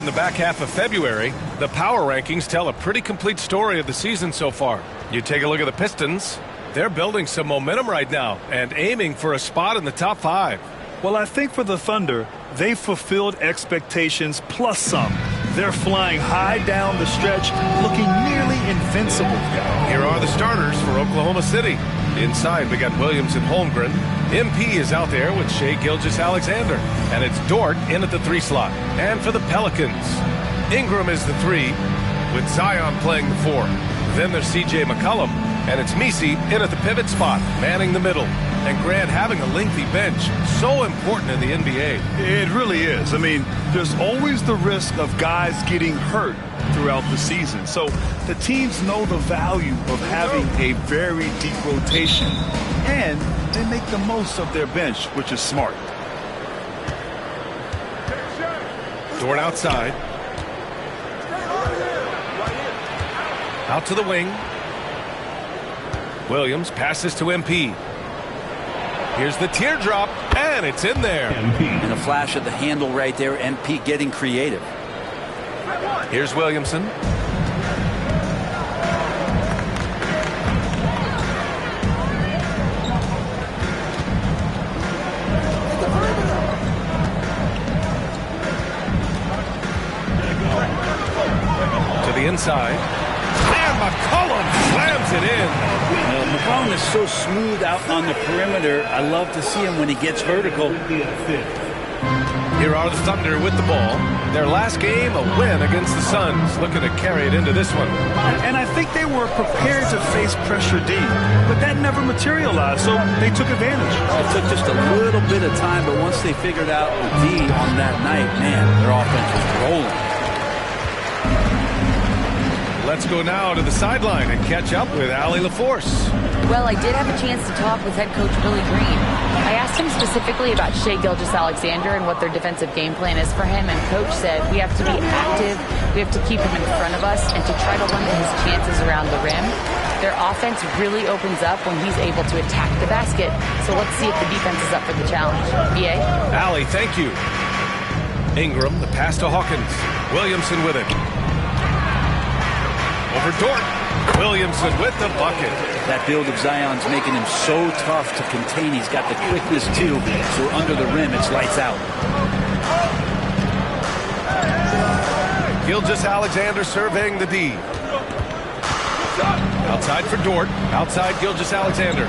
In the back half of February, the power rankings tell a pretty complete story of the season so far. You take a look at the Pistons. They're building some momentum right now and aiming for a spot in the top 5. Well, I think for the Thunder, they fulfilled expectations plus some. They're flying high down the stretch, looking nearly invincible. Here are the starters for Oklahoma City. Inside, we got Williams and Holmgren. MP is out there with Shai Gilgeous-Alexander. And it's Dort in at the 3 slot. And for the Pelicans, Ingram is the 3, with Zion playing the 4. Then there's C.J. McCollum, and it's Messi in at the pivot spot, manning the middle. And Grant, having a lengthy bench, so important in the NBA. It really is. I mean, there's always the risk of guys getting hurt throughout the season. So the teams know the value of having a very deep rotation, and they make the most of their bench, which is smart. Dort outside. Out to the wing. Williams passes to MP. Here's the teardrop, and it's in there. And a flash of the handle right there. MP getting creative. Here's Williamson. To the inside. And McCollum slams it in. McCollum is so smooth out on the perimeter. I love to see him when he gets vertical. Here are the Thunder with the ball. Their last game, a win against the Suns, looking to carry it into this one. And I think they were prepared to face pressure D, but that never materialized, so they took advantage. It took just a little bit of time, but once they figured out the D on that night, man, their offense was rolling. Let's go now to the sideline and catch up with Allie LaForce. Well, I did have a chance to talk with head coach Billy Green. I asked him specifically about Shai Gilgeous-Alexander and what their defensive game plan is for him, and coach said we have to be active, we have to keep him in front of us, and to try to limit his chances around the rim. Their offense really opens up when he's able to attack the basket, so let's see if the defense is up for the challenge. B.A.? Allie, thank you. Ingram, the pass to Hawkins. Williamson with it. Over Dort. Williamson with the bucket. That build of Zion's making him so tough to contain. He's got the quickness, too. So under the rim, it's lights out. Gilgeous-Alexander surveying the D. Outside for Dort. Outside Gilgeous-Alexander.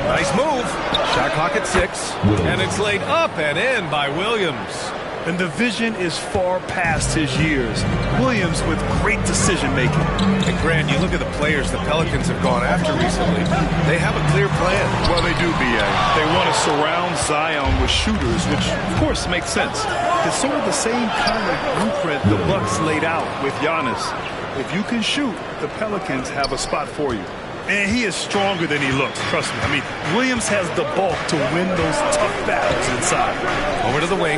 Nice move. Shot clock at 6. And it's laid up and in by Williams. And the vision is far past his years. Williams with great decision-making. And Grant, you look at the players the Pelicans have gone after recently. They have a clear plan. Well, they do, B.A. They want to surround Zion with shooters, which, of course, makes sense. It's sort of the same kind of blueprint the Bucks laid out with Giannis. If you can shoot, the Pelicans have a spot for you. And he is stronger than he looks, trust me. I mean, Williams has the bulk to win those tough battles inside. Over to the wing.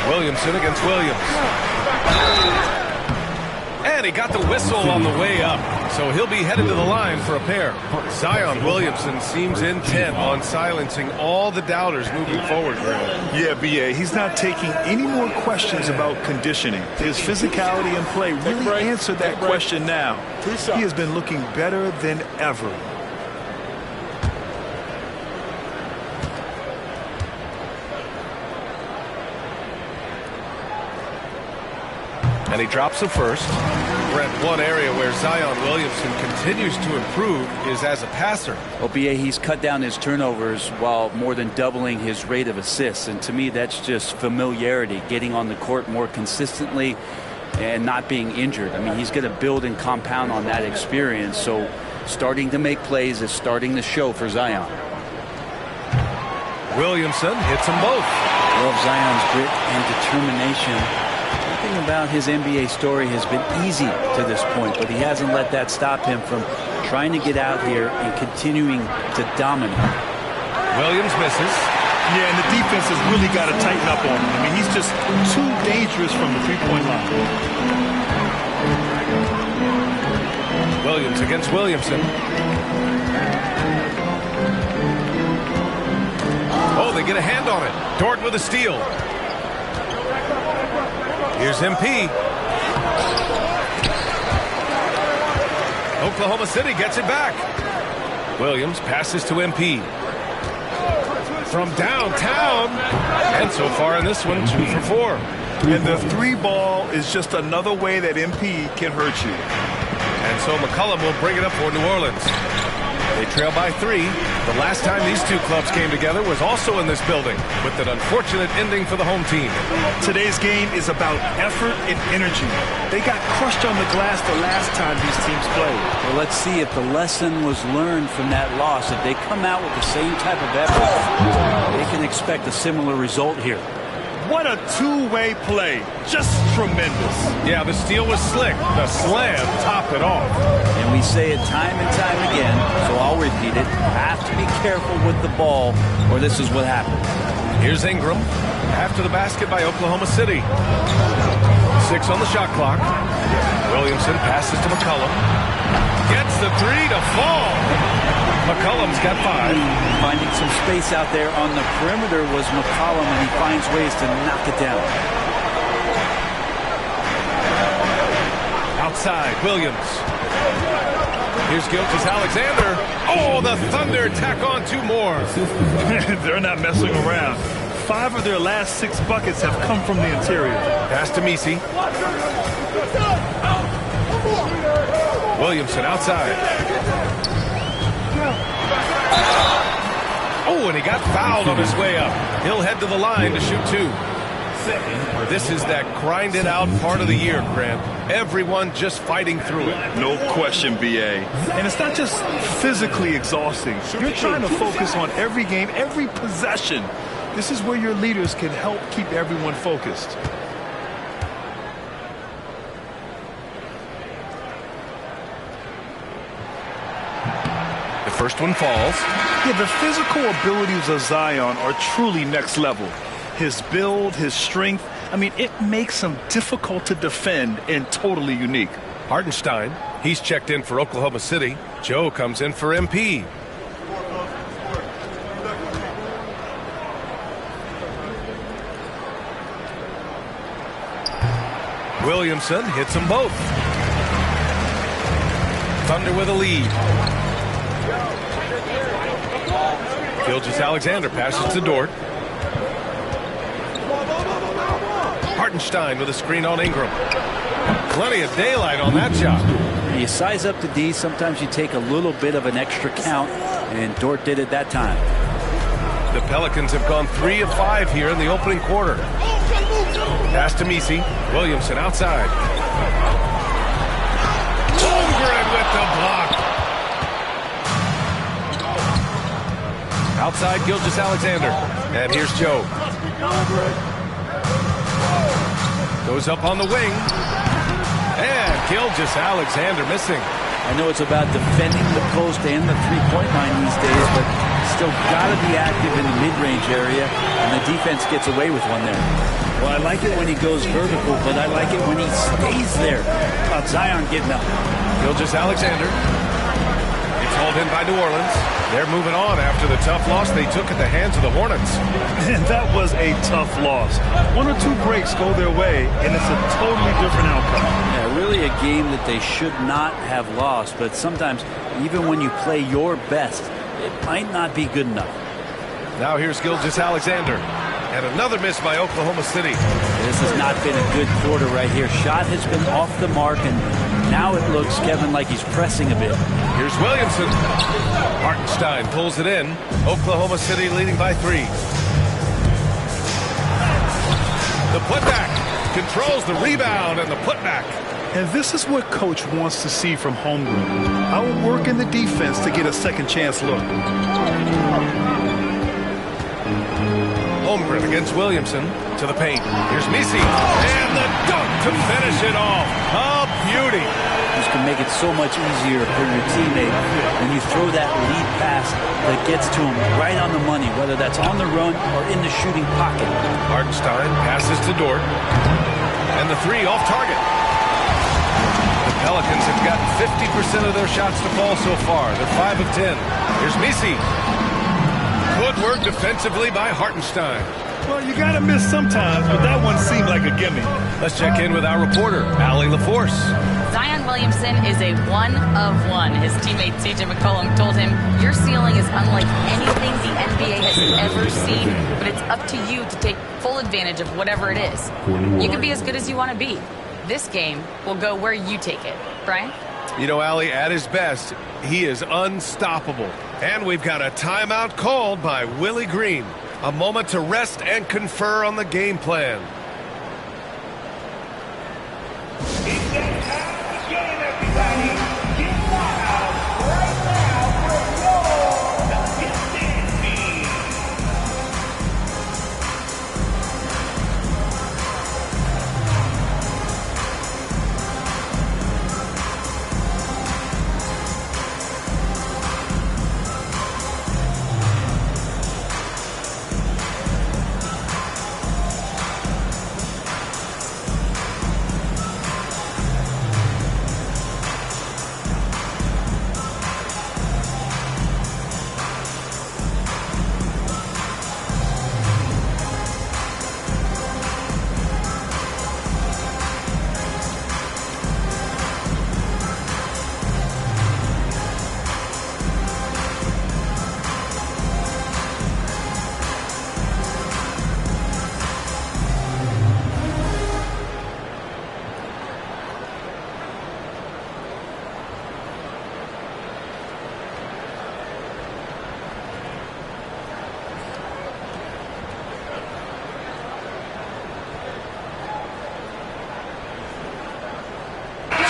Williamson against Williams. And he got the whistle on the way up. So he'll be headed to the line for a pair. Zion Williamson seems intent on silencing all the doubters moving forward, Grant. Yeah, B.A. He's not taking any more questions about conditioning. His physicality and play really answered that question now. He has been looking better than ever. And he drops the first. Brent, one area where Zion Williamson continues to improve is as a passer. OBA, he's cut down his turnovers while more than doubling his rate of assists. And to me, that's just familiarity, getting on the court more consistently and not being injured. I mean, he's going to build and compound on that experience. So starting to make plays is starting to show for Zion. Williamson hits them both. Love Zion's grit and determination. Nothing about his NBA story has been easy to this point, but he hasn't let that stop him from trying to get out here and continuing to dominate. Williams misses. Yeah, and the defense has really got to tighten up on him. I mean, he's just too dangerous from the three-point line. Williams against Williamson. they get a hand on it. Dort with a steal. Here's MP. Oklahoma City gets it back. Williams passes to MP. From downtown. And so far in this one, 2 for 4. And the 3 ball is just another way that MP can hurt you. And so McCollum will bring it up for New Orleans. They trail by 3. The last time these two clubs came together was also in this building, with an unfortunate ending for the home team. Today's game is about effort and energy. They got crushed on the glass the last time these teams played. Well, let's see if the lesson was learned from that loss. If they come out with the same type of effort, they can expect a similar result here. What a two-way play. Just tremendous. Yeah, the steal was slick. The slam topped it off. And we say it time and time again, so I'll repeat it. Have to be careful with the ball, or this is what happens. Here's Ingram. After the basket by Oklahoma City. 6 on the shot clock. Williamson passes to McCollum. Gets the 3 to fall. McCollum's got 5. Finding some space out there on the perimeter was McCollum, and he finds ways to knock it down. Outside, Williams. Here's Gilgeous-Alexander. Oh, the Thunder tack on 2 more. They're not messing around. 5 of their last 6 buckets have come from the interior. Pass to Messi. Williamson outside. Oh, and he got fouled on his way up. He'll head to the line to shoot 2. This is that grinded out part of the year, Grant. Everyone just fighting through it. No question, BA. And it's not just physically exhausting. You're trying to focus on every game, every possession. This is where your leaders can help keep everyone focused. The first one falls. Yeah, the physical abilities of Zion are truly next level. His build, his strength, I mean, it makes him difficult to defend and totally unique. Hartenstein, he's checked in for Oklahoma City. Joe comes in for MP. Williamson hits them both. Thunder with a lead. Gilgeous-Alexander passes to Dort. Hartenstein with a screen on Ingram. Plenty of daylight on that shot. You size up the D, sometimes you take a little bit of an extra count, and Dort did it that time. The Pelicans have gone 3 of 5 here in the opening quarter. Pass to Messi. Williamson outside. Holmgren with the block. Outside Gilgeous-Alexander. And here's Joe. Goes up on the wing. And Gilgeous-Alexander missing. I know it's about defending the post and the three-point line these days, but still got to be active in the mid-range area, and the defense gets away with one there. Well, I like it when he goes vertical, but I like it when he stays there. How about Zion getting up? Gilgeous-Alexander. It's hauled in by New Orleans. They're moving on after the tough loss they took at the hands of the Hornets. And that was a tough loss. 1 or 2 breaks go their way, and it's a totally different outcome. Yeah, really a game that they should not have lost, but sometimes even when you play your best, it might not be good enough. Now here's Gilgeous-Alexander. And another miss by Oklahoma City. This has not been a good quarter right here. Shot has been off the mark, and now it looks, Kevin, like he's pressing a bit. Here's Williamson. Hartenstein pulls it in. Oklahoma City leading by 3. The putback controls the rebound and the putback. And this is what Coach wants to see from Holmgren. Outworking the defense to get a second chance look. Holmgren against Williamson to the paint. Here's Messi. And the dunk to finish it off. A beauty. This can make it so much easier for your teammate when you throw that lead pass that gets to him right on the money, whether that's on the run or in the shooting pocket. Hartenstein passes to Dort. And the 3 off target. The Pelicans have gotten 50% of their shots to fall so far. They're 5 of 10. Here's Messi. Good work defensively by Hartenstein. Well, you got to miss sometimes, but that one seemed like a gimme. Let's check in with our reporter, Allie LaForce. Zion Williamson is a one-of-one. His teammate C.J. McCollum told him, your ceiling is unlike anything the NBA has ever seen, but it's up to you to take full advantage of whatever it is. You can be as good as you want to be. This game will go where you take it. Brian? You know, Allie, at his best, he is unstoppable. And we've got a timeout called by Willie Green. A moment to rest and confer on the game plan.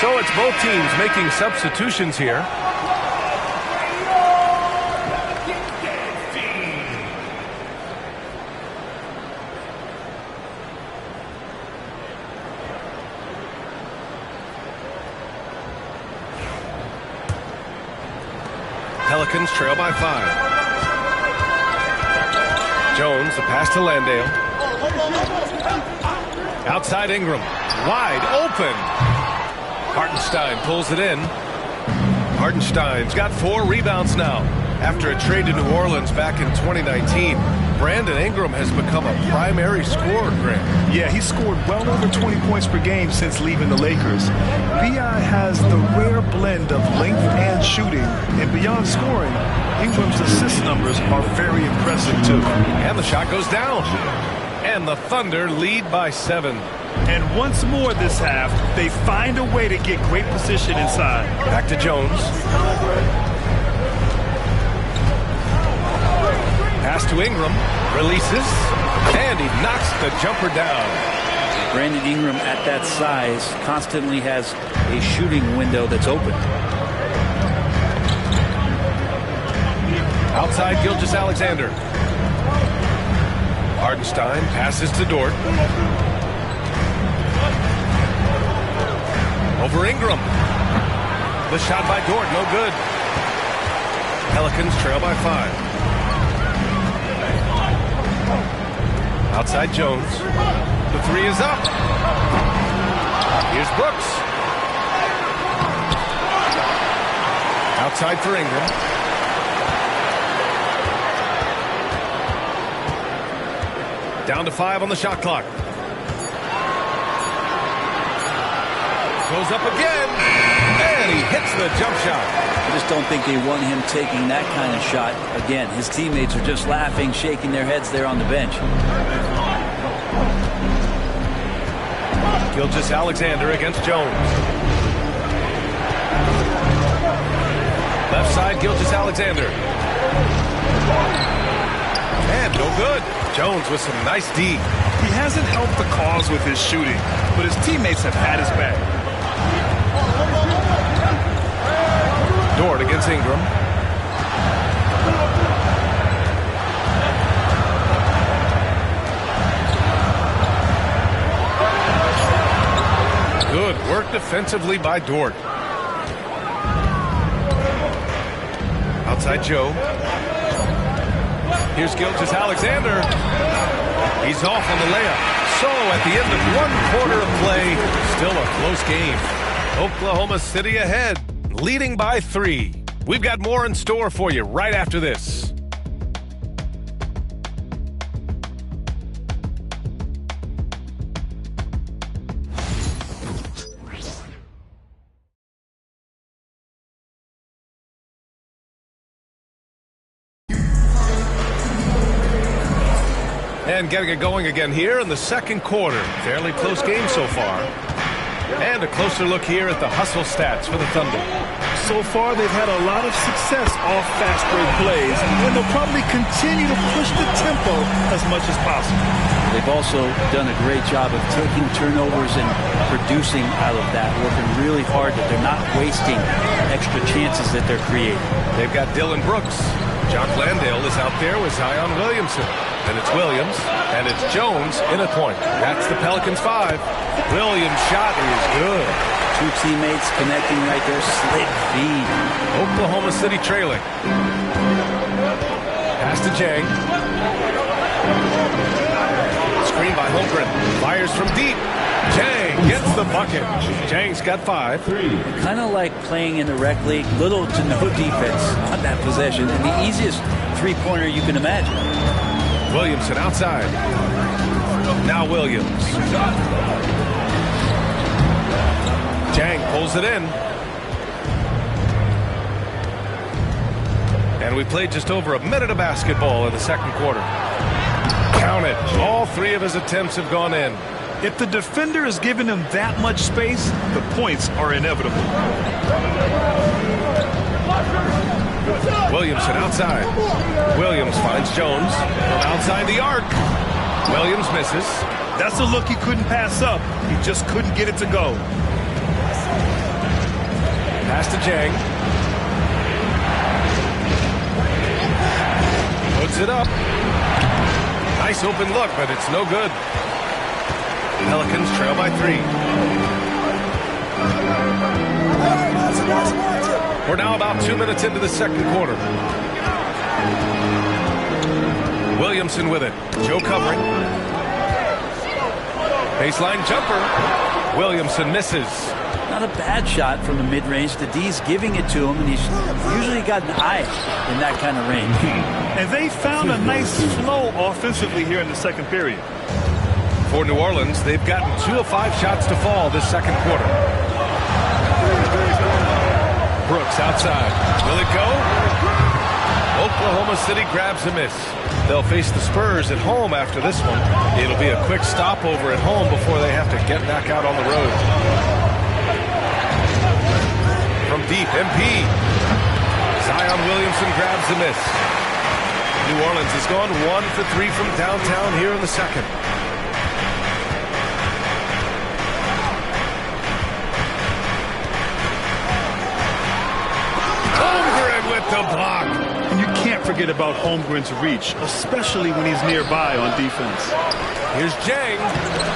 So it's both teams making substitutions here. Pelicans trail by 5. Jones, the pass to Landale. Outside Ingram, wide open. Hartenstein pulls it in. Hartenstein's got 4 rebounds now. After a trade to New Orleans back in 2019, Brandon Ingram has become a primary scorer, Grant. Yeah, he scored well over 20 points per game since leaving the Lakers. B.I. has the rare blend of length and shooting, and beyond scoring, Ingram's assist numbers are very impressive, too. And the shot goes down. And the Thunder lead by 7. And once more this half, they find a way to get great position inside. Back to Jones. Pass to Ingram. Releases. And he knocks the jumper down. Brandon Ingram at that size constantly has a shooting window that's open. Outside Gilgeous-Alexander. Hartenstein passes to Dort. Over Ingram. The shot by Dort, no good. Pelicans trail by 5. Outside Jones. The 3 is up. Here's Brooks. Outside for Ingram. Down to 5 on the shot clock. Goes up again, and he hits the jump shot. I just don't think they want him taking that kind of shot. Again, his teammates are just laughing, shaking their heads there on the bench. Gilgeous-Alexander against Jones. Left side, Gilgeous-Alexander. And no good. Jones with some nice D. He hasn't helped the cause with his shooting, but his teammates have had his back. Dort against Ingram. Good work defensively by Dort. Outside Joe. Here's Gilgeous-Alexander. He's off on the layup. So at the end of 1 quarter of play, still a close game. Oklahoma City ahead, leading by 3. We've got more in store for you right after this. And getting it going again here in the second quarter. Fairly close game so far. And a closer look here at the hustle stats for the Thunder. So far, they've had a lot of success off fast break plays, and they'll probably continue to push the tempo as much as possible. They've also done a great job of taking turnovers and producing out of that, working really hard that they're not wasting extra chances that they're creating. They've got Dylan Brooks. Jock Landale is out there with Zion Williamson. And it's Williams, and it's Jones in a point. That's the Pelicans 5. Williams' shot is good. Two teammates connecting right there. Slick feed. Oklahoma City trailing. Pass to Jang. Screen by Holmgren. Fires from deep. Jang gets the bucket. Jang's got 5. Kind of like playing in the rec league. Little to no defense on that possession. And the easiest three-pointer you can imagine. Williamson outside. Now Williams. Jang pulls it in. And we played just over a minute of basketball in the second quarter. Count it. All 3 of his attempts have gone in. If the defender is giving him that much space, the points are inevitable. Williamson outside. Williams finds Jones from outside the arc. Williams misses. That's a look he couldn't pass up. He just couldn't get it to go. Pass to Jang. Puts it up. Nice open look, but it's no good. Pelicans trail by 3. We're now about 2 minutes into the second quarter. Williamson with it. Joe covering. Baseline jumper. Williamson misses. Not a bad shot from the mid-range. The D's giving it to him, and he's usually got an eye in that kind of range. And they found a nice flow offensively here in the second period. For New Orleans, they've gotten 2 of 5 shots to fall this second quarter. Brooks outside. Will it go? Oklahoma City grabs a miss. They'll face the Spurs at home after this one. It'll be a quick stopover at home before they have to get back out on the road. From deep, MP. Zion Williamson grabs the miss. New Orleans has gone 1 for 3 from downtown here in the second. The block. And you can't forget about Holmgren's reach, especially when he's nearby on defense. Here's Jang.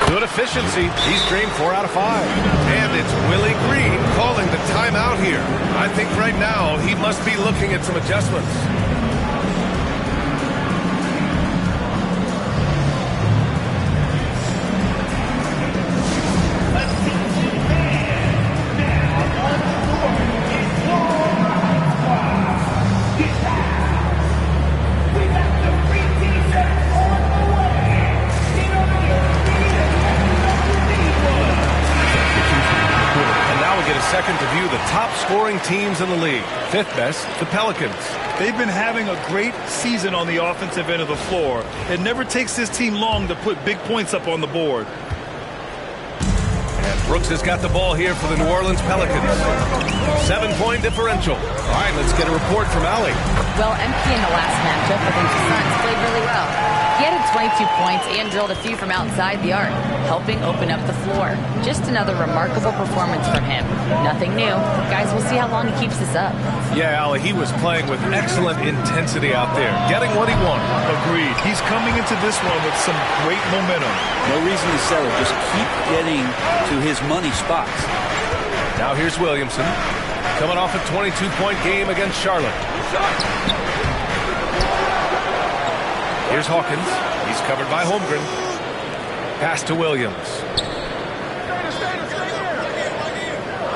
Good efficiency. He's drained 4 out of 5. And it's Willie Green calling the timeout here. I think right now he must be looking at some adjustments. Second to view the top scoring teams in the league. 5th best, the Pelicans. They've been having a great season on the offensive end of the floor. It never takes this team long to put big points up on the board. And Brooks has got the ball here for the New Orleans Pelicans. 7-point differential. All right, let's get a report from Allie. Well, MP in the last matchup against the Suns played really well. He had 22 points and drilled a few from outside the arc, helping open up the floor. Just another remarkable performance from him. Nothing new. Guys, we'll see how long he keeps this up. Yeah, Allie, he was playing with excellent intensity out there, getting what he wanted. Agreed. He's coming into this one with some great momentum. No reason to settle. Just keep getting to his money spots. Now here's Williamson, coming off a 22-point game against Charlotte. Here's Hawkins. He's covered by Holmgren. Pass to Williams.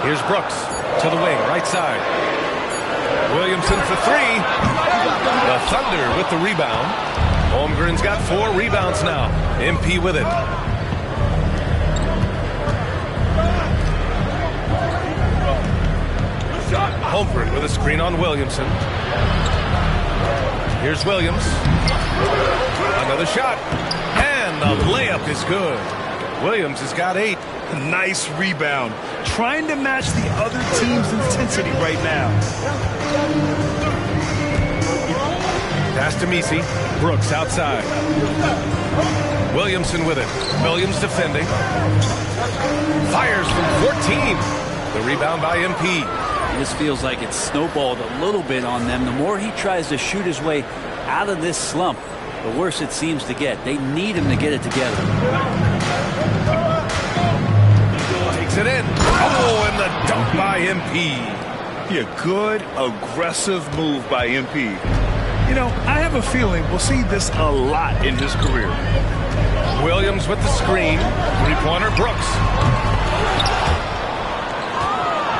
Here's Brooks to the wing, right side. Williamson for 3. The Thunder with the rebound. Holmgren's got 4 rebounds now. MP with it. Holmgren with a screen on Williamson. Here's Williams. Another shot. the layup is good. Williams has got 8. Nice rebound. Trying to match the other team's intensity right now. Pass to Misi. Brooks outside. Williamson with it. Williams defending. Fires from 14. The rebound by MP. This feels like it's snowballed a little bit on them. The more he tries to shoot his way out of this slump, the worse it seems to get. They need him to get it together. Takes it in. Oh, and the dunk by MP. Yeah, good, aggressive move by MP. You know, I have a feeling we'll see this a lot in his career. Williams with the screen. Three-pointer, Brooks.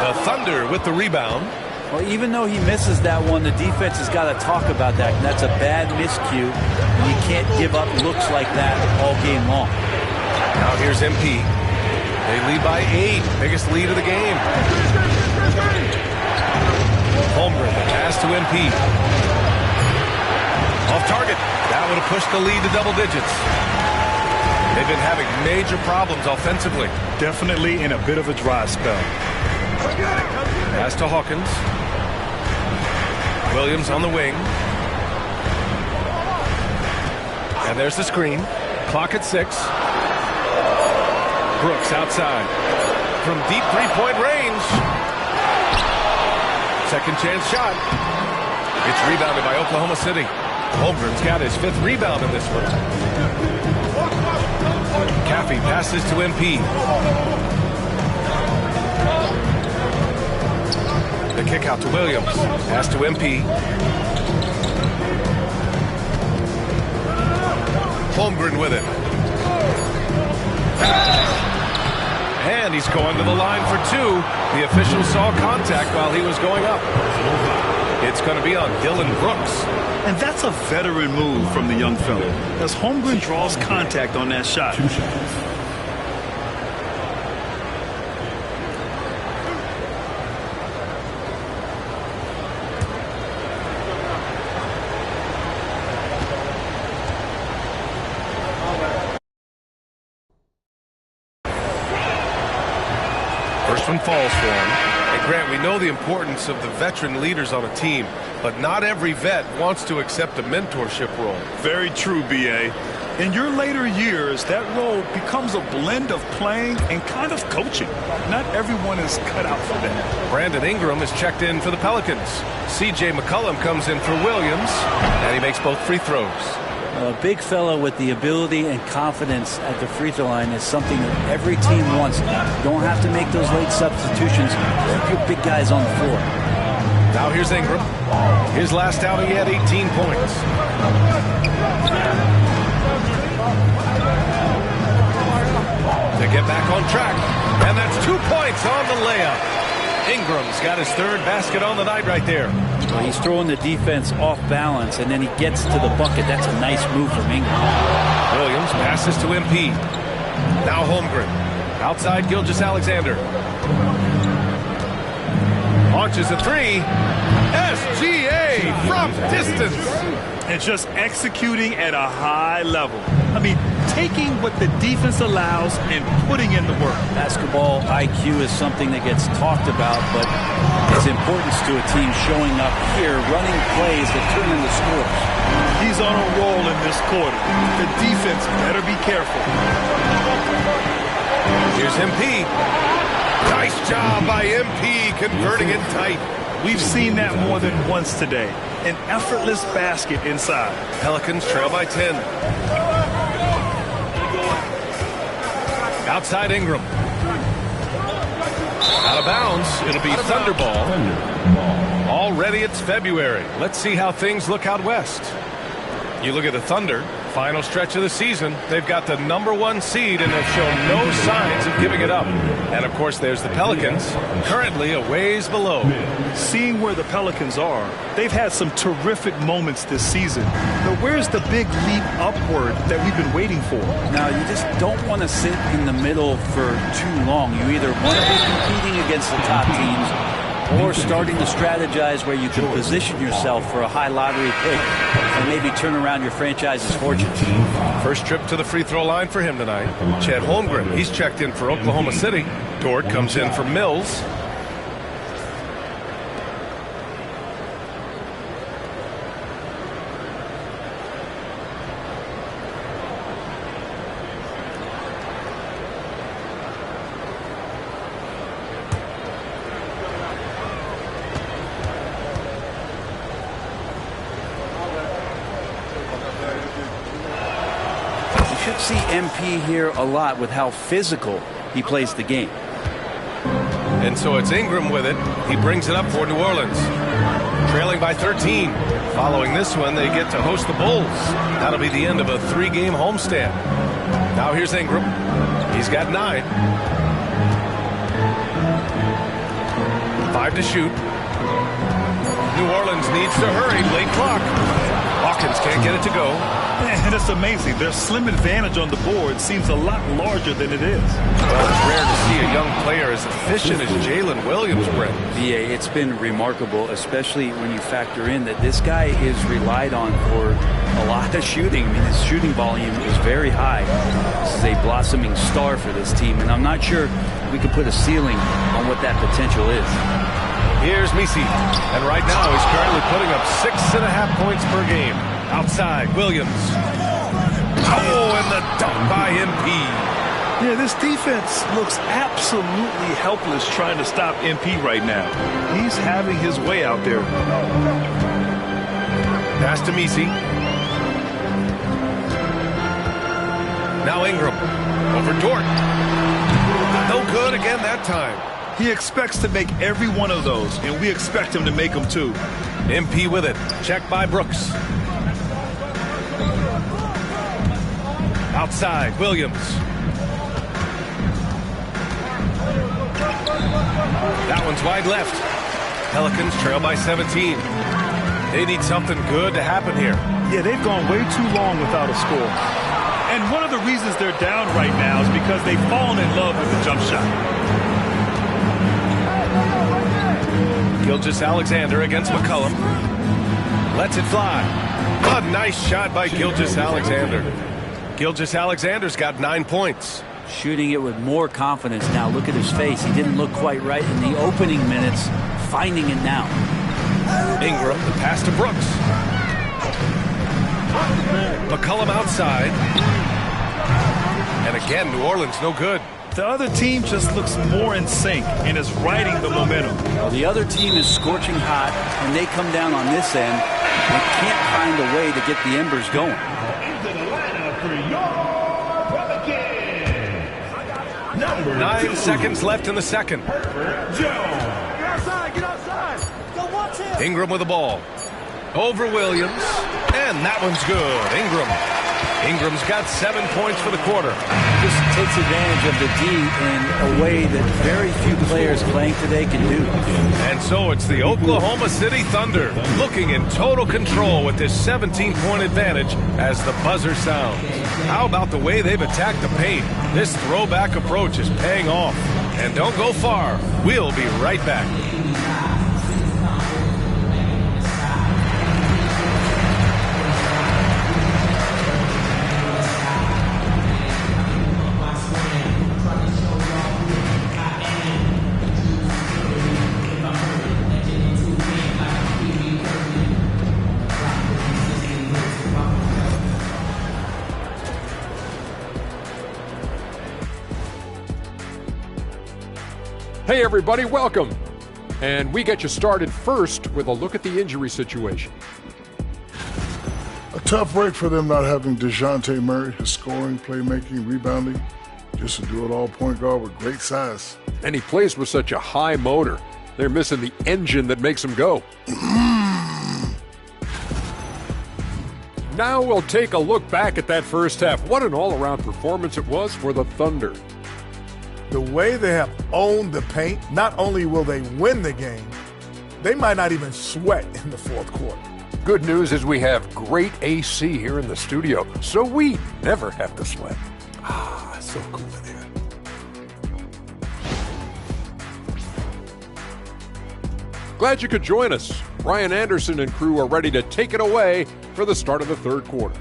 The Thunder with the rebound. Well, even though he misses that one, the defense has got to talk about that. That's a bad miscue. You can't give up looks like that all game long. Now here's MP. They lead by 8. Biggest lead of the game. Holmgren, pass to MP. Off target. That would have pushed the lead to double digits. They've been having major problems offensively. Definitely in a bit of a dry spell. Pass to Hawkins. Williams on the wing. And there's the screen. Clock at 6. Brooks outside. From deep three-point range. Second chance shot. It's rebounded by Oklahoma City. Holmgren's got his 5th rebound in this one. Caffey passes to MP. The kick out to Williams. Pass to MP. Holmgren with it. And he's going to the line for 2. The official saw contact while he was going up. It's going to be on Dylan Brooks. And that's a veteran move from the young fella, as Holmgren draws contact on that shot. First one falls for him. And Grant, we know the importance of the veteran leaders on a team, but not every vet wants to accept a mentorship role. Very true, B.A. In your later years, that role becomes a blend of playing and kind of coaching. Not everyone is cut out for that. Brandon Ingram is checked in for the Pelicans. C.J. McCollum comes in for Williams, and he makes both free throws. A big fella with the ability and confidence at the free throw line is something that every team wants. You don't have to make those late substitutions. Keep your big guys on the floor. Now here's Ingram. His last outing, he had 18 points. To get back on track. And that's 2 points on the layup. Ingram's got his 3rd basket on the night right there. Well, he's throwing the defense off balance, and then he gets to the bucket. That's a nice move from Ingram. Williams passes to MP. Now Holmgren. Outside Gilgeous Alexander. Launches a 3. SGA from distance. And just executing at a high level. I mean, taking what the defense allows and putting in the work. Basketball IQ is something that gets talked about, but its importance to a team showing up here, running plays that turn into scores. He's on a roll in this quarter. The defense better be careful. Here's MP. Nice job by MP converting it tight. We've seen that more than once today. An effortless basket inside. Pelicans trail by 10. Outside Ingram. Out of bounds. It'll be Thunderball. Already it's February. Let's see how things look out west. You look at the Thunder, final stretch of the season. They've got the #1 seed and have shown no signs of giving it up. And of course there's the Pelicans, currently a ways below. Seeing where the Pelicans are, they've had some terrific moments this season. But where's the big leap upward that we've been waiting for? Now, you just don't want to sit in the middle for too long. You either want to be competing against the top teams, Or starting to strategize where you can position yourself for a high lottery pick and maybe turn around your franchise's fortune. First trip to the free throw line for him tonight. Chet Holmgren, he's checked in for Oklahoma City. Dort comes in for Mills. See MP here a lot with how physical he plays the game. And so it's Ingram with it. He brings it up for New Orleans. Trailing by 13. Following this one, they get to host the Bulls. That'll be the end of a 3-game homestand. Now here's Ingram. He's got 9. 5 to shoot. New Orleans needs to hurry. Late clock. Hawkins can't get it to go. And it's amazing. Their slim advantage on the board seems a lot larger than it is. Well, it's rare to see a young player as efficient as Jalen Williams, Brent. Yeah, it's been remarkable, especially when you factor in that this guy is relied on for a lot of shooting. I mean, his shooting volume is very high. This is a blossoming star for this team, and I'm not sure we can put a ceiling on what that potential is. Here's Misi, and right now he's currently putting up 6.5 points per game. Outside, Williams. Oh, and the dunk by MP. Yeah, this defense looks absolutely helpless trying to stop MP right now. He's having his way out there. Pass to Misi. Now Ingram. Over Dort. No good again that time. He expects to make every one of those, and we expect him to make them too. MP with it. Checked by Brooks. Outside, Williams. That one's wide left. Pelicans trail by 17. They need something good to happen here. Yeah, they've gone way too long without a score. And one of the reasons they're down right now is because they've fallen in love with the jump shot. Gilgeous-Alexander against McCollum. Lets it fly. A nice shot by Gilgeous-Alexander. Gilgeous-Alexander's got 9 points. Shooting it with more confidence now. Look at his face. He didn't look quite right in the opening minutes. Finding it now. Ingram, the pass to Brooks. McCollum outside. And again, New Orleans no good. The other team just looks more in sync and is riding the momentum. Well, the other team is scorching hot, and they come down on this end and can't find a way to get the embers going. Into the lineup for your Pelicans. 9 seconds left in the second. Get outside. Go watch him. Ingram with the ball. Over Williams. And that one's good. Ingram's got 7 points for the quarter. Just takes advantage of the D in a way that very few players playing today can do. And so it's the Oklahoma City Thunder looking in total control with this 17-point advantage as the buzzer sounds. How about the way they've attacked the paint? This throwback approach is paying off. And don't go far. We'll be right back. Hey everybody, welcome. And we get you started first with a look at the injury situation. A tough break for them not having DeJounte Murray, his scoring, playmaking, rebounding. Just a do-it-all point guard with great size. And he plays with such a high motor. They're missing the engine that makes him go. Now we'll take a look back at that first half. What an all-around performance it was for the Thunder. The way they have owned the paint, not only will they win the game, they might not even sweat in the fourth quarter. Good news is we have great AC here in the studio, so we never have to sweat. Ah, so cool in here. Glad you could join us. Brian Anderson and crew are ready to take it away for the start of the third quarter.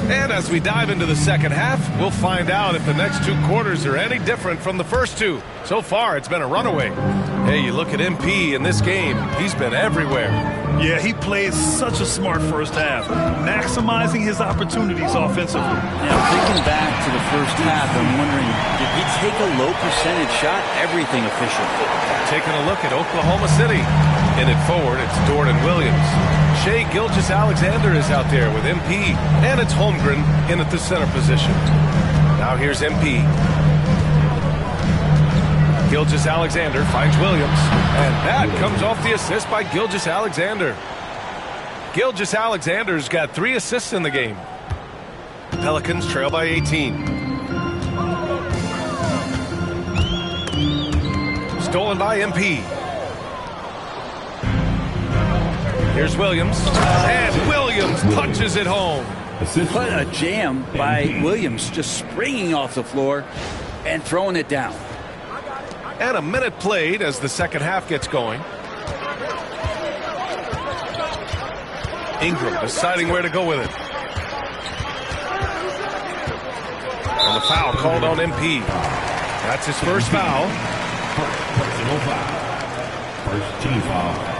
And as we dive into the second half, we'll find out if the next two quarters are any different from the first two. So far, it's been a runaway. Hey, you look at MP in this game, he's been everywhere. Yeah, he played such a smart first half, maximizing his opportunities offensively. Thinking back to the first half, I'm wondering, did he take a low percentage shot? Everything efficient. Taking a look at Oklahoma City. In it forward, it's Dort and Williams. Shai Gilgeous-Alexander is out there with MP, and it's Holmgren in at the center position. Now here's MP. Gilgeous-Alexander finds Williams, and that comes off the assist by Gilgeous-Alexander. Gilgeous-Alexander's got 3 assists in the game. Pelicans trail by 18. Stolen by MP. Here's Williams, and Williams punches it home. What a jam by Williams, just springing off the floor and throwing it down. And a minute played as the second half gets going. Ingram deciding where to go with it. And the foul called on MP. That's his first foul. Personal foul. First team foul.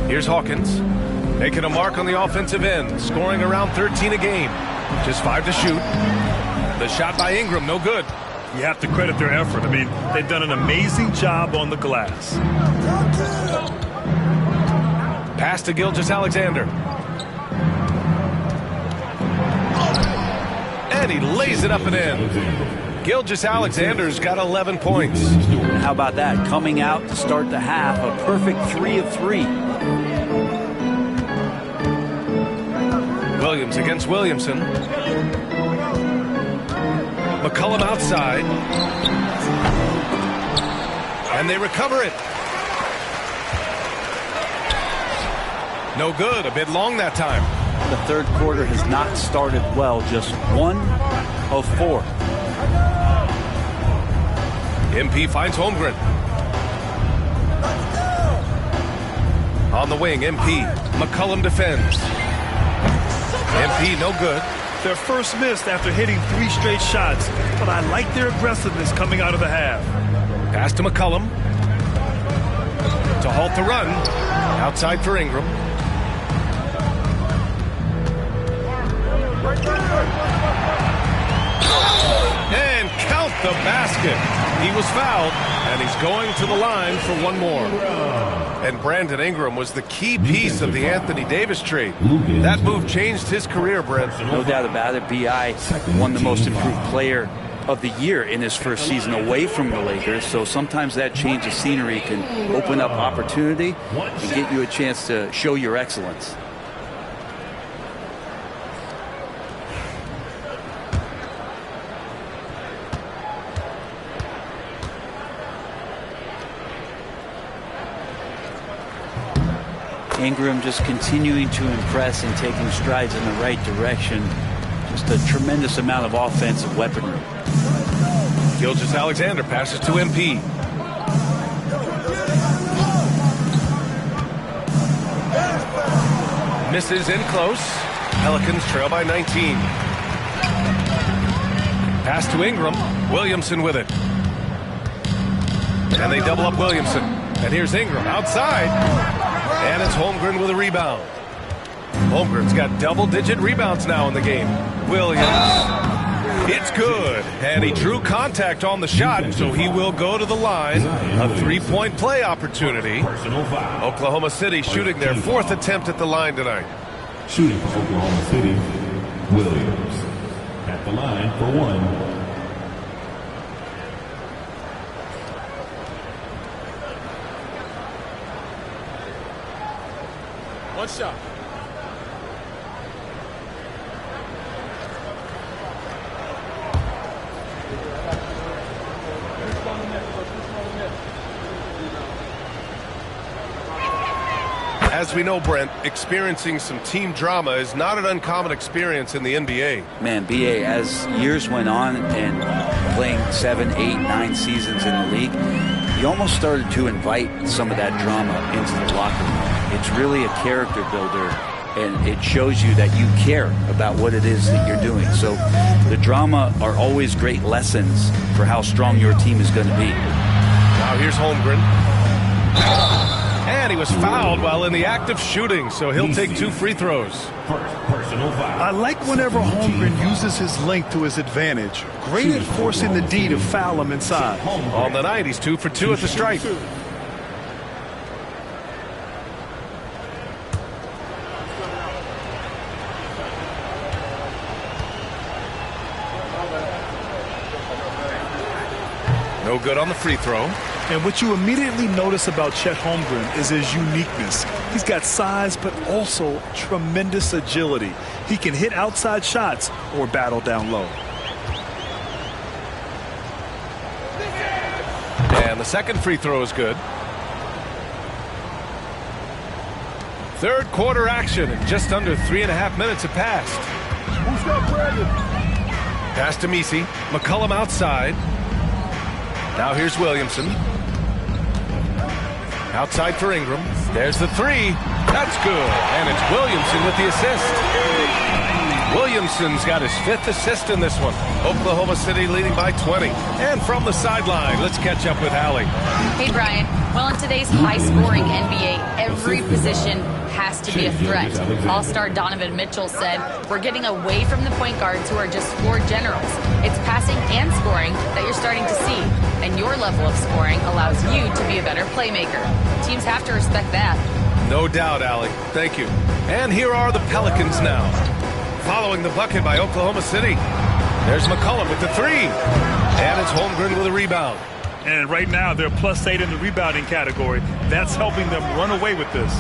Here's Hawkins, making a mark on the offensive end, scoring around 13 a game. Just 5 to shoot. The shot by Ingram, no good. You have to credit their effort. I mean, they've done an amazing job on the glass. Pass to Gilgeous-Alexander. And he lays it up and in. Gilgeous-Alexander's got 11 points. How about that? Coming out to start the half, a perfect 3 of 3. Williams against Williamson. McCollum outside. And they recover it. No good. A bit long that time. The third quarter has not started well. Just 1 of 4. MP finds Holmgren. On the wing, MP. McCollum defends. MP, no good. Their first miss after hitting 3 straight shots, but I like their aggressiveness coming out of the half. Pass to McCollum. To halt the run. Outside for Ingram. And count the basket. He was fouled, and he's going to the line for one more. And Brandon Ingram was the key piece of the Anthony Davis trade. That move changed his career, Brent. No doubt about it. B.I. won the most improved player of the year in his first season away from the Lakers. So sometimes that change of scenery can open up opportunity and get you a chance to show your excellence. Ingram just continuing to impress and taking strides in the right direction. Just a tremendous amount of offensive weaponry. Gilgeous-Alexander passes to MP. Misses in close. Pelicans trail by 19. Pass to Ingram. Williamson with it. And they double up Williamson. And here's Ingram outside. And it's Holmgren with a rebound. Holmgren's got double-digit rebounds now in the game. Williams. It's good. And he drew contact on the shot, so he will go to the line. A 3-point play opportunity. Oklahoma City shooting their 4th attempt at the line tonight. Shooting for Oklahoma City, Williams. At the line for 1. One shot. As we know, Brent, experiencing some team drama is not an uncommon experience in the NBA. Man, BA, as years went on and playing 7, 8, 9 seasons in the league, you almost started to invite some of that drama into the locker room. It's really a character builder, and it shows you that you care about what it is that you're doing. So the drama are always great lessons for how strong your team is going to be. Now here's Holmgren. And he was fouled while in the act of shooting, so he'll take 2 free throws. Personal foul. I like whenever Holmgren uses his length to his advantage. Great at forcing the D to foul him inside. On the night, he's 2 for 2 at the stripe. No good on the free throw. And what you immediately notice about Chet Holmgren is his uniqueness. He's got size, but also tremendous agility. He can hit outside shots or battle down low. And the second free throw is good. Third quarter action, and just under 3.5 minutes have passed. Pass to Misi. McCollum outside. Now here's Williamson. Outside for Ingram. There's the 3. That's good. And it's Williamson with the assist. Williamson's got his 5th assist in this one. Oklahoma City leading by 20. And from the sideline, let's catch up with Allie. Hey, Brian. Well, in today's high-scoring NBA, every position has to be a threat. All-star Donovan Mitchell said, "We're getting away from the point guards who are just floor generals. It's passing and scoring that you're starting to see. And your level of scoring allows you to be a better playmaker. Teams have to respect that." No doubt, Allie. Thank you. And here are the Pelicans now. Following the bucket by Oklahoma City. There's McCollum with the 3. And it's Holmgren with a rebound. And right now, they're +8 in the rebounding category. That's helping them run away with this.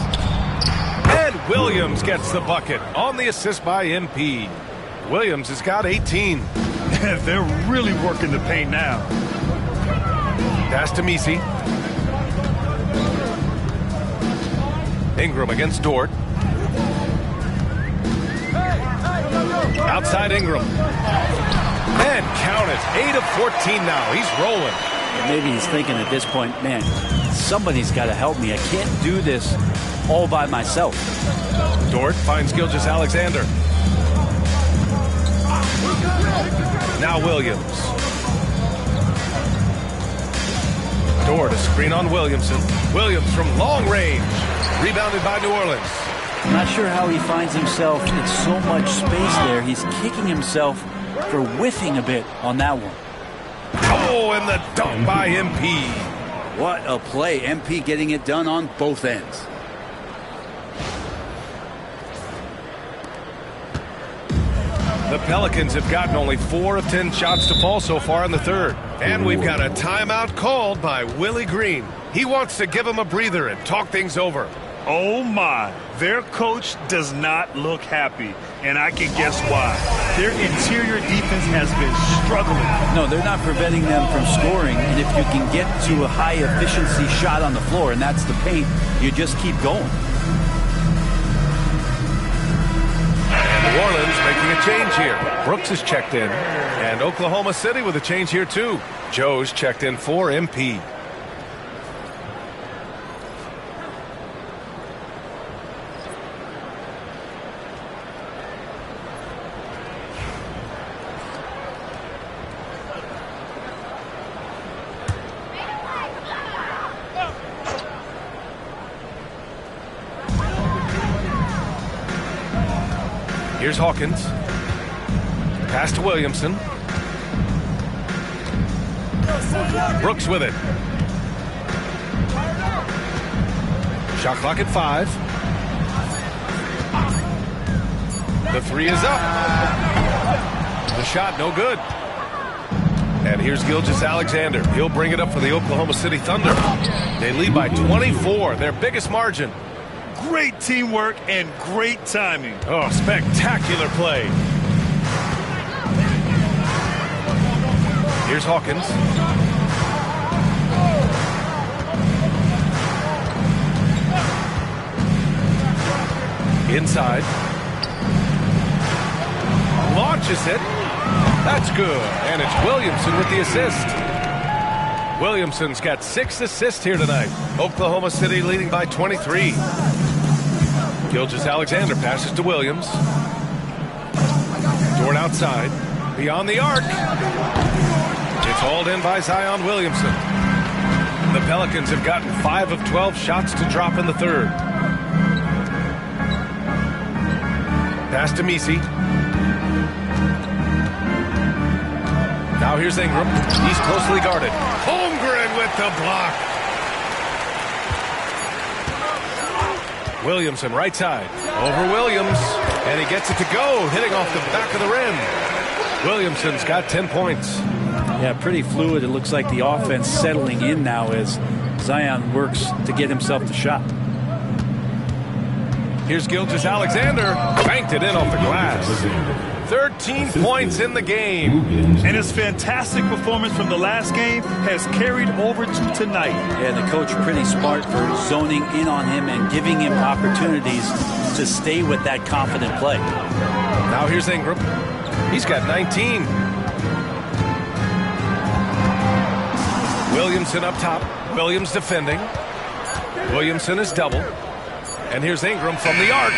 And Williams gets the bucket on the assist by MP. Williams has got 18. They're really working the paint now. Pass to Misi. Ingram against Dort. Outside Ingram. And count it. 8 of 14 now. He's rolling. Maybe he's thinking at this point, man, somebody's got to help me. I can't do this all by myself. Dort finds Gilgeous-Alexander. Now Williams. Dort, a screen on Williamson. Williams from long range. Rebounded by New Orleans. I'm not sure how he finds himself in so much space there. He's kicking himself for whiffing a bit on that one. Oh, and the dunk by MP. What a play. MP getting it done on both ends. The Pelicans have gotten only 4 of 10 shots to fall so far in the third. And we've got a timeout called by Willie Green. He wants to give him a breather and talk things over. Oh my, their coach does not look happy, and I can guess why. Their interior defense has been struggling. No, they're not preventing them from scoring, and if you can get to a high-efficiency shot on the floor, and that's the paint, you just keep going. And New Orleans making a change here. Brooks is checked in, and Oklahoma City with a change here too. Joe's checked in for MP. Here's Hawkins. Pass to Williamson. Brooks with it. Shot clock at 5. The 3 is up. The shot no good. And here's Gilgeous-Alexander. He'll bring it up for the Oklahoma City Thunder. They lead by 24, their biggest margin. Great teamwork and great timing. Oh, spectacular play. Here's Hawkins. Inside. Launches it. That's good. And it's Williamson with the assist. Williamson's got 6 assists here tonight. Oklahoma City leading by 23. Gilgeous-Alexander passes to Williams. Dort outside. Beyond the arc. It's hauled in by Zion Williamson. The Pelicans have gotten 5 of 12 shots to drop in the third. Pass to Messi. Now here's Ingram. He's closely guarded. Holmgren with the block. Williamson right side. Over Williams. And he gets it to go. Hitting off the back of the rim. Williamson's got 10 points. Yeah, pretty fluid. It looks like the offense settling in now as Zion works to get himself the shot. Here's Gilgeous-Alexander. Banked it in off the glass. 13 points in the game. And his fantastic performance from the last game has carried over to tonight. Yeah, the coach pretty smart for zoning in on him and giving him opportunities to stay with that confident play. Now here's Ingram. He's got 19. Williamson up top. Williams defending. Williamson is double. And here's Ingram from the arc.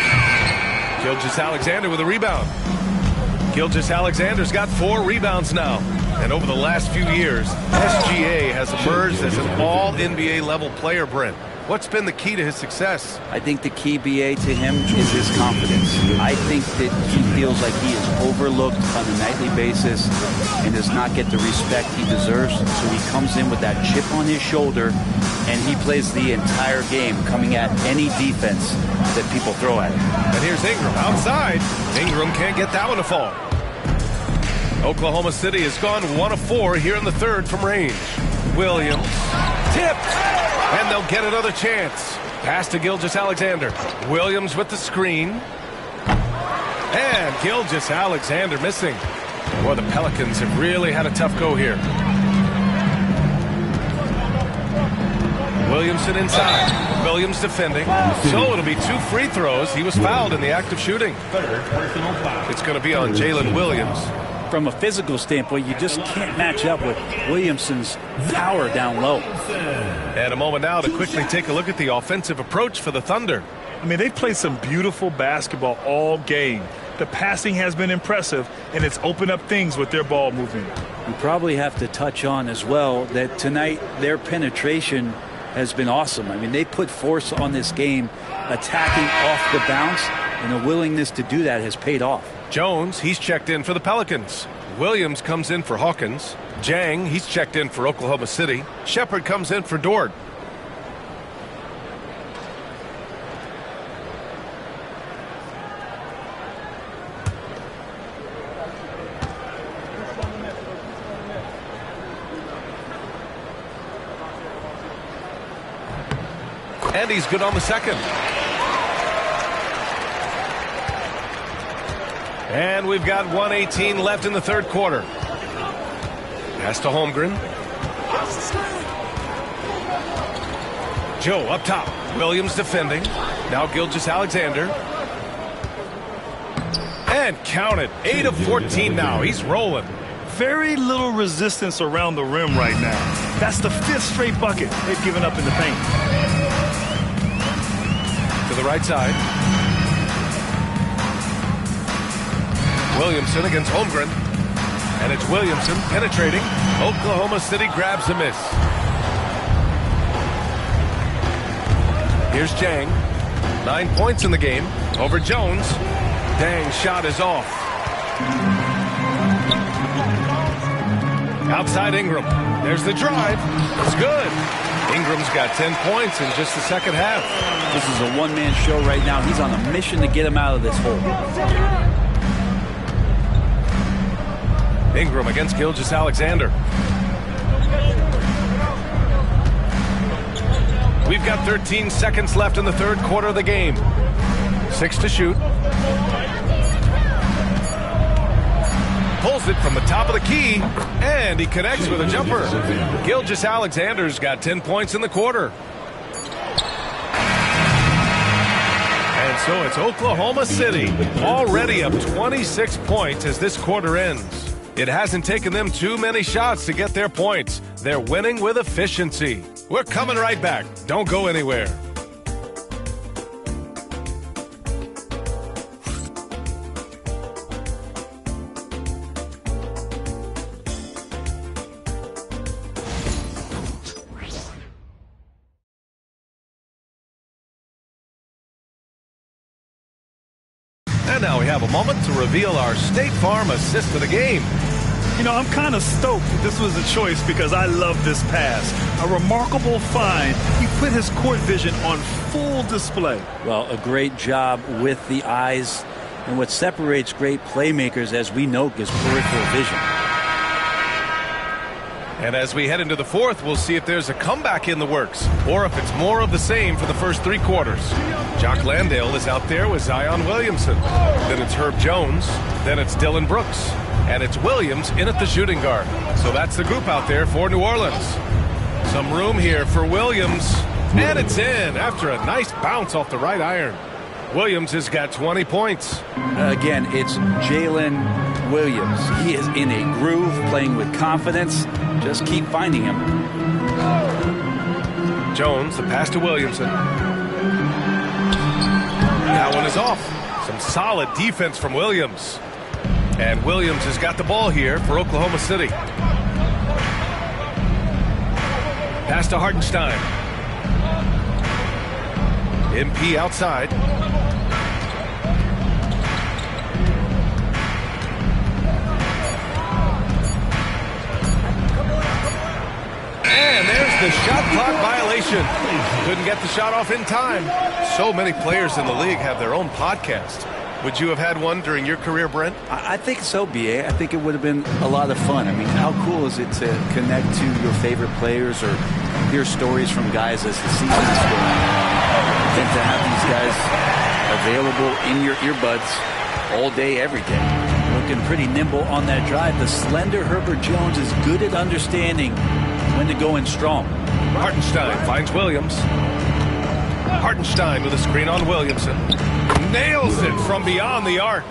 Gilgeous-Alexander with a rebound. Gilgeous-Alexander's got 4 rebounds now. And over the last few years, SGA has emerged as an all-NBA level player, Brent. What's been the key to his success? I think the key, BA, to him is his confidence. I think that he feels like he is overlooked on a nightly basis and does not get the respect he deserves. So he comes in with that chip on his shoulder, and he plays the entire game coming at any defense that people throw at him. And here's Ingram outside. Ingram can't get that one to fall. Oklahoma City has gone 1 of 4 here in the third from range. Williams tipped. And they'll get another chance. Pass to Gilgeous-Alexander. Williams with the screen. And Gilgeous-Alexander missing. Boy, the Pelicans have really had a tough go here. Williamson inside. Williams defending. So it'll be 2 free throws. He was fouled in the act of shooting. It's going to be on Jalen Williams. From a physical standpoint, you just can't match up with Williamson's power down low. And a moment now to quickly take a look at the offensive approach for the Thunder. I mean, they've played some beautiful basketball all game. The passing has been impressive, and it's opened up things with their ball movement. We probably have to touch on as well that tonight their penetration has been awesome. I mean, they put force on this game, attacking off the bounce, and the willingness to do that has paid off. Jones, he's checked in for the Pelicans. Williams comes in for Hawkins. Jang, he's checked in for Oklahoma City. Shepard comes in for Dort. And he's good on the second. And we've got 1:18 left in the third quarter. Pass to Holmgren. Joe up top. Williams defending. Now Gilgeous-Alexander. And count it. 8 of 14 now. He's rolling. Very little resistance around the rim right now. That's the 5th straight bucket they've given up in the paint. To the right side. Williamson against Holmgren. And it's Williamson penetrating. Oklahoma City grabs a miss. Here's Jang. 9 points in the game over Jones. Dang's shot is off. Outside Ingram. There's the drive. It's good. Ingram's got 10 points in just the second half. This is a one-man show right now. He's on a mission to get him out of this hole. Ingram against Gilgeous-Alexander. We've got 13 seconds left in the third quarter of the game. 6 to shoot. Pulls it from the top of the key, and he connects with a jumper. Gilgeous-Alexander's got 10 points in the quarter. And So it's Oklahoma City, already up 26 points as this quarter ends. It hasn't taken them too many shots to get their points. They're winning with efficiency. We're coming right back. Don't go anywhere. And now we have a moment to reveal our State Farm assist of the game. You know, I'm kind of stoked that this was a choice because I love this pass. A remarkable find. He put his court vision on full display. Well, a great job with the eyes. And what separates great playmakers, as we know, is peripheral vision. And as we head into the fourth, we'll see if there's a comeback in the works or if it's more of the same for the first three quarters. Jock Landale is out there with Zion Williamson. Then it's Herb Jones. Then it's Dylan Brooks. And it's Williams in at the shooting guard. So that's the group out there for New Orleans. Some room here for Williams. And it's in after a nice bounce off the right iron. Williams has got 20 points. Again, it's Jalen Williams. He is in a groove, playing with confidence. Just keep finding him. Jones, the pass to Williamson. That one is off. Some solid defense from Williams. And Williams has got the ball here for Oklahoma City. Pass to Hartenstein. MP outside. And there's the shot clock violation. Couldn't get the shot off in time. So many players in the league have their own podcast. Would you have had one during your career, Brent? I think so, B.A. I think it would have been a lot of fun. I mean, how cool is it to connect to your favorite players or hear stories from guys as the season is going on? And to have these guys available in your earbuds all day, every day. Looking pretty nimble on that drive. The slender Herbert Jones is good at understanding when to go in strong. Hartenstein finds Williams. Hartenstein with a screen on Williamson. Nails it from beyond the arc.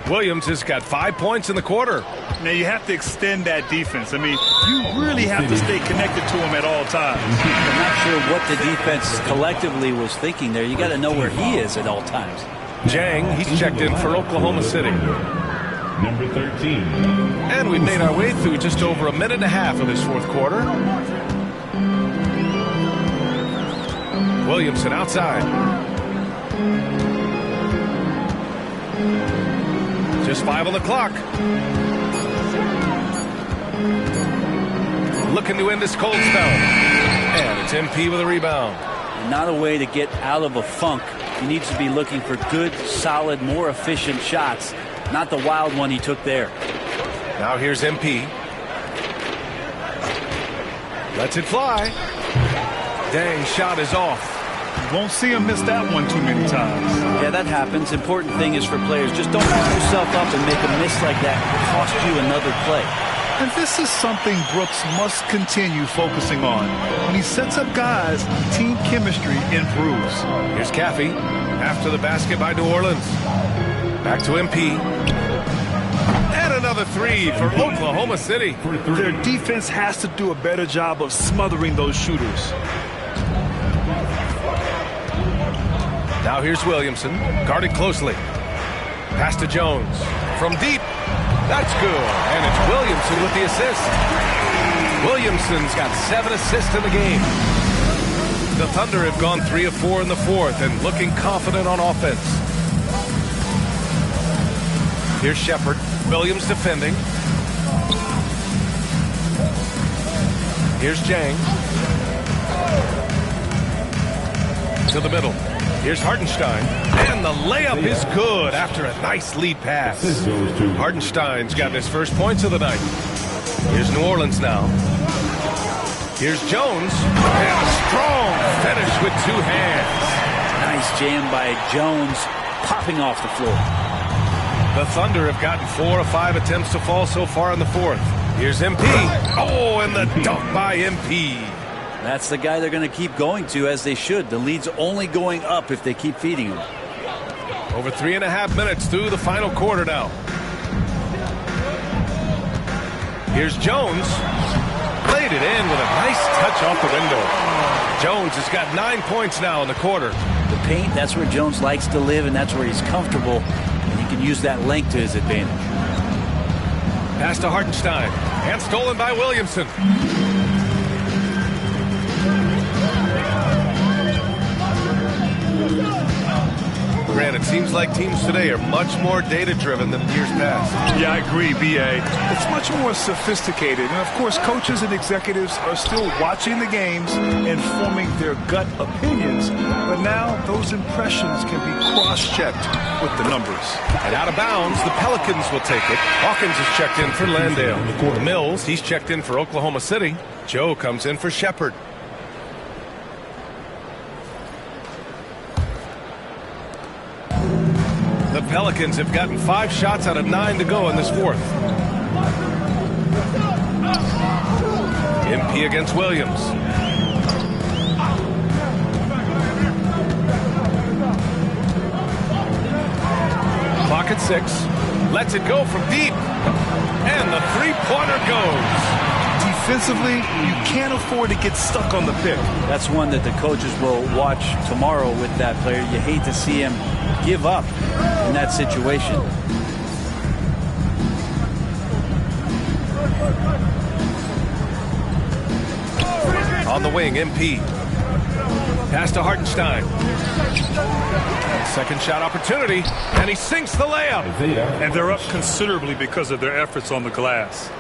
Williams has got 5 points in the quarter. Now you have to extend that defense. I mean, you really have to stay connected to him at all times. I'm not sure what the defense collectively was thinking there. You got to know where he is at all times. Jang, he's checked in for Oklahoma City. Number 13. And we've made our way through just over a minute and a half of this fourth quarter. Williamson outside. Just 5 on the clock. Looking to end this cold spell. And it's MP with a rebound. Not a way to get out of a funk. He needs to be looking for good, solid, more efficient shots. Not the wild one he took there. Now here's MP. Lets it fly. Dang, shot is off. You won't see him miss that one too many times. Yeah, that happens. Important thing is for players, just don't beat yourself up and make a miss like that. Cost you another play. And this is something Brooks must continue focusing on. When he sets up guys, team chemistry improves. Here's Caffey after the basket by New Orleans. Back to MP. And another three for Oklahoma City. Their defense has to do a better job of smothering those shooters. Now here's Williamson, guarded closely. Pass to Jones. From deep. That's good. And it's Williamson with the assist. Williamson's got 7 assists in the game. The Thunder have gone 3 of 4 in the fourth and looking confident on offense. Here's Shepard. Williams defending. Here's Jang. To the middle. Here's Hartenstein. And the layup is good after a nice lead pass. Hartenstein's got his first points of the night. Here's New Orleans now. Here's Jones. And a strong finish with 2 hands. Nice jam by Jones, popping off the floor. The Thunder have gotten 4 of 5 attempts to fall so far in the fourth. Here's MP. Oh, and the dunk by MP. That's the guy they're going to keep going to, as they should. The lead's only going up if they keep feeding him. Over 3.5 minutes through the final quarter now. Here's Jones. Laid it in with a nice touch off the window. Jones has got 9 points now in the quarter. The paint, that's where Jones likes to live, and that's where he's comfortable. And he can use that length to his advantage. Pass to Hartenstein. And stolen by Williamson. Grant, it seems like teams today are much more data-driven than years past. Yeah, I agree, B.A. It's much more sophisticated. And, of course, coaches and executives are still watching the games and forming their gut opinions. But now those impressions can be cross-checked with the numbers. And out of bounds, the Pelicans will take it. Hawkins is checked in for Landale. Mills, he's checked in for Oklahoma City. Joe comes in for Shepherd. The Pelicans have gotten 5 shots out of 9 to go in this fourth. MP against Williams. Clock at 6. Lets it go from deep. And the three-pointer goes. Defensively, you can't afford to get stuck on the pick. That's one that the coaches will watch tomorrow with that player. You hate to see him give up in that situation. On the wing, MP. Pass to Hartenstein. Second shot opportunity, and he sinks the layup. And they're up considerably because of their efforts on the glass.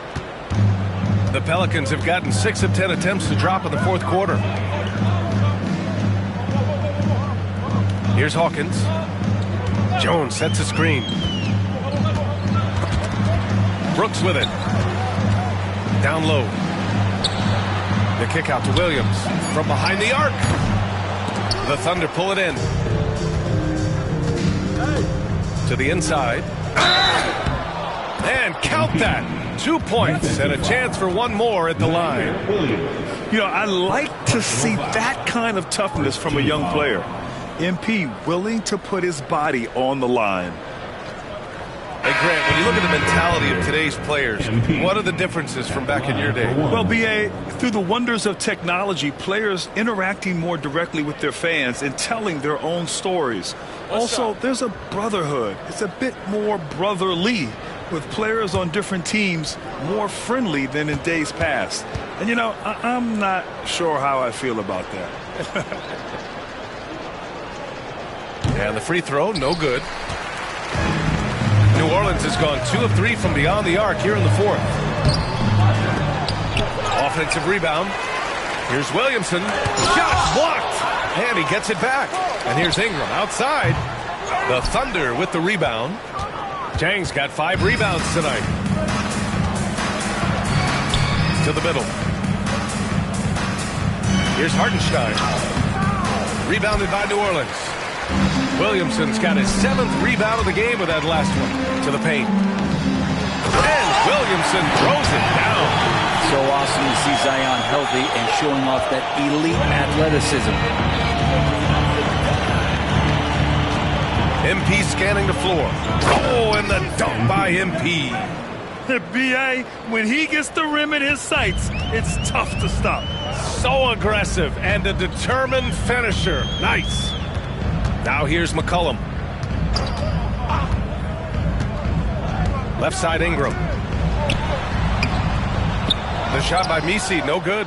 The Pelicans have gotten 6 of 10 attempts to drop in the fourth quarter. Here's Hawkins. Jones sets a screen. Brooks with it. Down low. The kick out to Williams. From behind the arc. The Thunder pull it in. To the inside. And count that. 2 points and a chance for one more at the line. You know, I like to see that kind of toughness from a young player. MP willing to put his body on the line. Hey, Grant, when you look at the mentality of today's players, what are the differences from back in your day? Well, B.A., through the wonders of technology, players interacting more directly with their fans and telling their own stories. Also, there's a brotherhood. It's a bit more brotherly, with players on different teams more friendly than in days past. And, you know, I'm not sure how I feel about that. And the free throw, no good. New Orleans has gone 2 of 3 from beyond the arc here in the fourth. Offensive rebound. Here's Williamson. Shot blocked. And he gets it back. And here's Ingram outside. The Thunder with the rebound. Jang's got 5 rebounds tonight. To the middle. Here's Hartenstein. Rebounded by New Orleans. Williamson's got his 7th rebound of the game with that last one. To the paint. And Williamson throws it down. So awesome to see Zion healthy and showing off that elite athleticism. MP scanning the floor. Oh, and the dunk by MP. B.A., when he gets the rim in his sights, it's tough to stop. So aggressive and a determined finisher. Nice. Now here's McCollum. Left side Ingram. The shot by Misi, no good.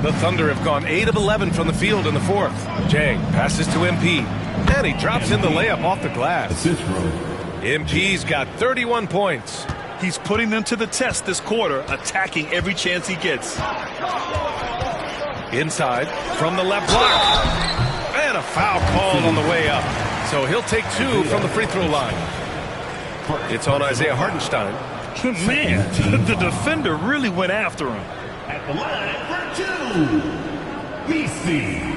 The Thunder have gone 8 of 11 from the field in the fourth. Jang passes to MP. And he drops in the layup off the glass. MP's got 31 points. He's putting them to the test this quarter, attacking every chance he gets. Inside from the left block. And a foul called on the way up. So he'll take 2 from the free throw line. It's on Isaiah Hartenstein. Man, the defender really went after him. At the line for 2, BC.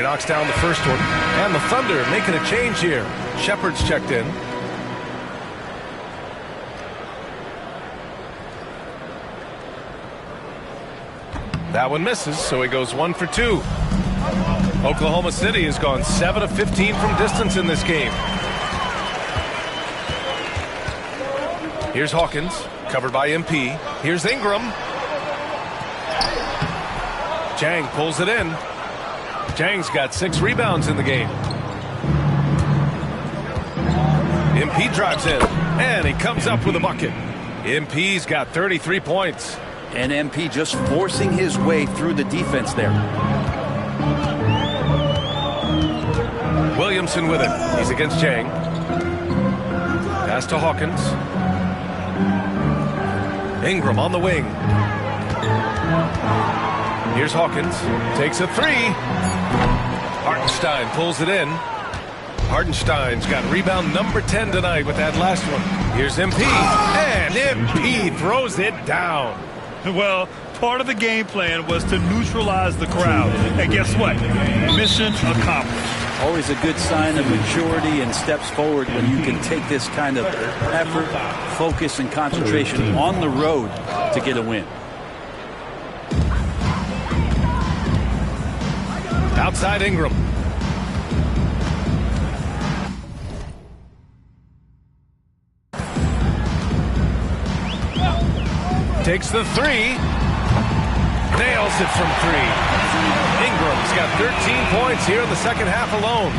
knocks down the first one. And the Thunder making a change here. Shepard's checked in. That one misses, so he goes 1 for 2. Oklahoma City has gone 7 of 15 from distance in this game. Here's Hawkins, covered by MP. Here's Ingram. Jang pulls it in. Jang's got 6 rebounds in the game. MP drives in, and he comes up with a bucket. MP's got 33 points. And MP just forcing his way through the defense there. Williamson with it. He's against Jang. Pass to Hawkins. Ingram on the wing. Here's Hawkins. Takes a 3. Hartenstein pulls it in. Hartenstein's got rebound number 10 tonight with that last one. Here's MP. And MP throws it down. Well, part of the game plan was to neutralize the crowd. And guess what? Mission accomplished. Always a good sign of maturity and steps forward when you can take this kind of effort, focus, and concentration on the road to get a win. Outside Ingram. Takes the 3. Nails it from 3. Ingram's got 13 points here in the second half alone.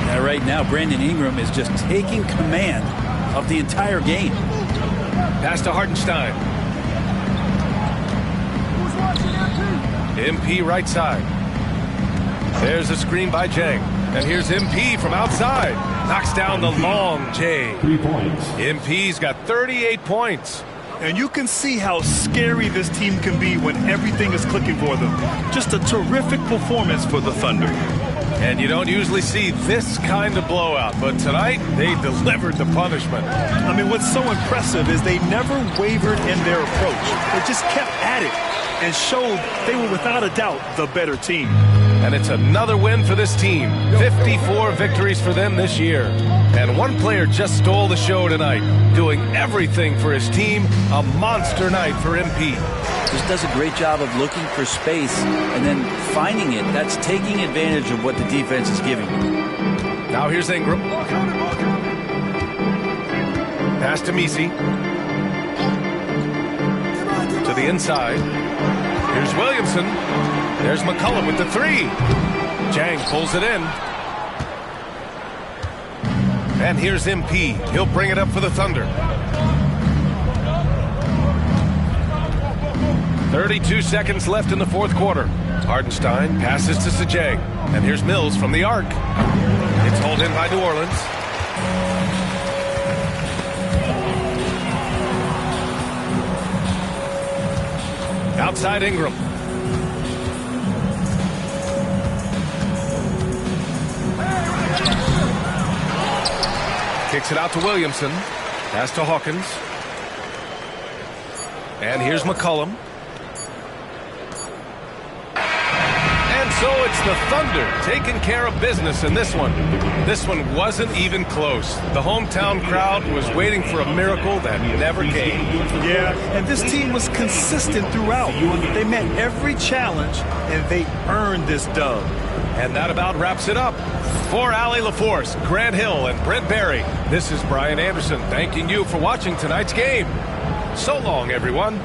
Yeah, right now, Brandon Ingram is just taking command of the entire game. Pass to Hartenstein. MP right side. There's a screen by Jang. And here's MP from outside. Knocks down the long J. 3 points. MP's got 38 points. And you can see how scary this team can be when everything is clicking for them. Just a terrific performance for the Thunder. And you don't usually see this kind of blowout, but tonight they delivered the punishment. I mean, what's so impressive is they never wavered in their approach. They just kept at it and showed they were without a doubt the better team. And it's another win for this team. 54 victories for them this year. And one player just stole the show tonight, doing everything for his team. A monster night for MP. Just does a great job of looking for space and then finding it. That's taking advantage of what the defense is giving you. Now here's Ingram. Pass to Misi. To the inside. Here's Williamson. There's McCullum with the 3. Jang pulls it in. And here's MP. He'll bring it up for the Thunder. 32 seconds left in the fourth quarter. Hartenstein passes to Sajang. And here's Mills from the arc. It's hauled in by New Orleans. Outside Ingram. Kicks it out to Williamson. Pass to Hawkins. And here's McCullum. And so it's the Thunder taking care of business in this one. This one wasn't even close. The hometown crowd was waiting for a miracle that never came. Yeah, and this team was consistent throughout. They met every challenge, and they earned this dub. And that about wraps it up. For Allie LaForce, Grant Hill, and Brent Barry, this is Brian Anderson thanking you for watching tonight's game. So long, everyone.